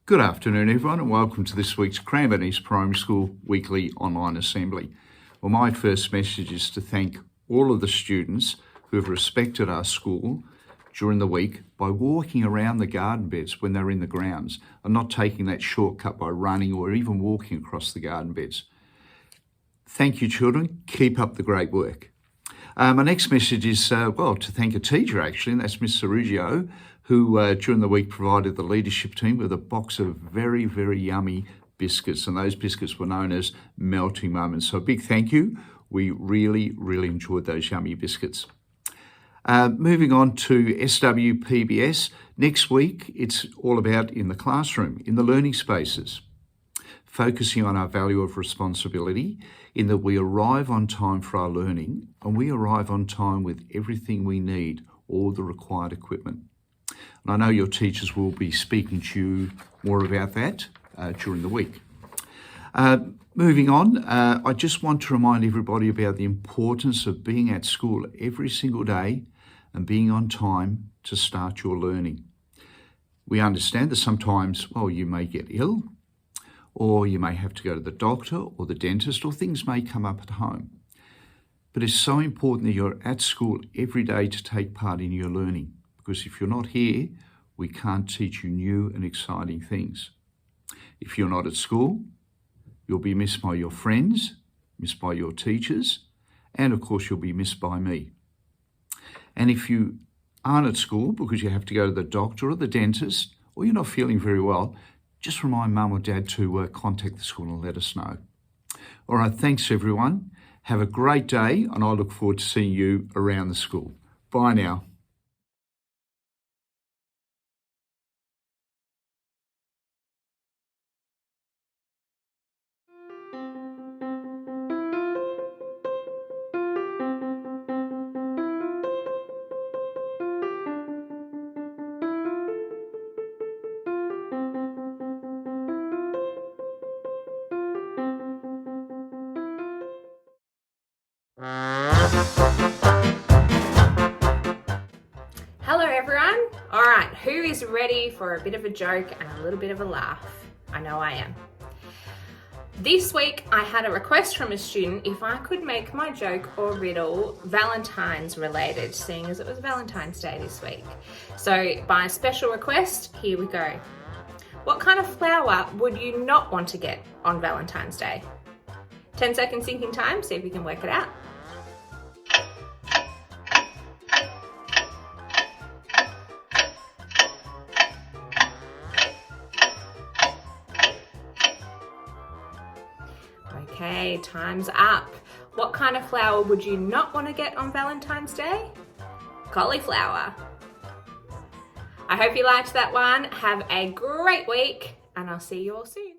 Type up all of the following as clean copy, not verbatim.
Good afternoon, everyone, and welcome to this week's Cranbourne East Primary School Weekly Online Assembly. Well, my first message is to thank all of the students who have respected our school during the week by walking around the garden beds when they're in the grounds and not taking that shortcut by running or even walking across the garden beds. Thank you, children. Keep up the great work. My next message is, to thank a teacher, actually, and that's Miss Cerugio, who during the week provided the leadership team with a box of very, very yummy biscuits, and those biscuits were known as melting moments. So a big thank you. We really, really enjoyed those yummy biscuits. Moving on to SWPBS, next week it's all about in the classroom, in the learning spaces, focusing on our value of responsibility in that we arrive on time for our learning and we arrive on time with everything we need, all the required equipment. And I know your teachers will be speaking to you more about that during the week. Moving on, I just want to remind everybody about the importance of being at school every single day and being on time to start your learning. We understand that sometimes, you may get ill, or you may have to go to the doctor or the dentist, or things may come up at home. But it's so important that you're at school every day to take part in your learning, because if you're not here, we can't teach you new and exciting things. If you're not at school, you'll be missed by your friends, missed by your teachers, and of course you'll be missed by me. And if you aren't at school because you have to go to the doctor or the dentist, or you're not feeling very well, just remind mum or dad to contact the school and let us know. All right, thanks everyone. Have a great day, and I look forward to seeing you around the school. Bye now. Hello everyone. All right, who is ready for a bit of a joke and a little bit of a laugh? I know I am. This week I had a request from a student if I could make my joke or riddle Valentine's related, seeing as it was Valentine's Day this week. So by special request, here we go. What kind of flower would you not want to get on Valentine's Day? 10 seconds thinking time, see if you can work it out. Okay, time's up. What kind of flower would you not want to get on Valentine's Day? Cauliflower. I hope you liked that one. Have a great week, and I'll see you all soon.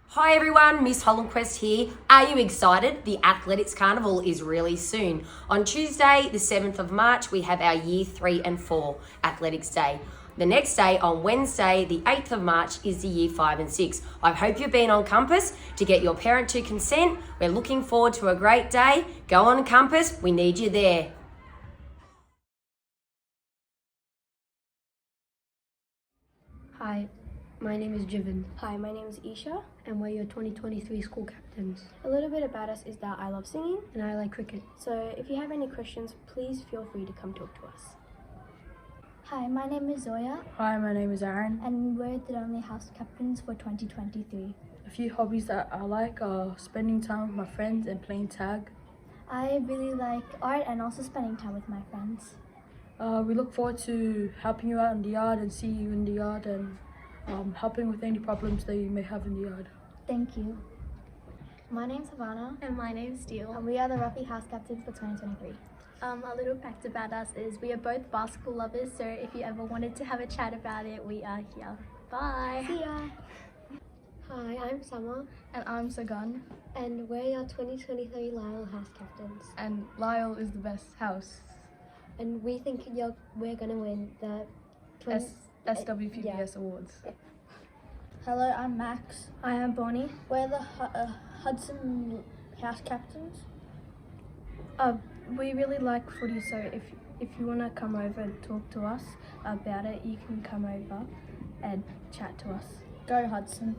Hi everyone, Miss Hollandquist here. Are you excited? The Athletics Carnival is really soon. On Tuesday, the 7th of March, we have our Year 3 and 4 Athletics Day. The next day, on Wednesday, the 8th of March, is the Year 5 and 6. I hope you've been on campus to get your parent to consent. We're looking forward to a great day. Go on campus, we need you there. Hi, my name is Jivan. Hi, my name is Isha, and we're your 2023 school captains. A little bit about us is that I love singing and I like cricket. So if you have any questions, please feel free to come talk to us. Hi, my name is Zoya. Hi, my name is Aaron. And we're the only house captains for 2023. A few hobbies that I like are spending time with my friends and playing tag. I really like art and also spending time with my friends. We look forward to helping you out in the yard and see you in the yard and helping with any problems that you may have in the yard. Thank you. My name's Havana. And my name's Steele. And we are the Ruffy house captains for 2023. A little fact about us is we are both basketball lovers, so if you ever wanted to have a chat about it, we are here. Bye. See ya. Hi, I'm Summer. And I'm Sagan. And we're your 2023 Lyle house captains. And Lyle is the best house. And we think we're going to win the SWPBS awards. Hello, I'm Max. I am Bonnie. We're the Hudson house captains. We really like footy, so if If you want to come over and talk to us about it, you can come over and chat to us. Go Hudson.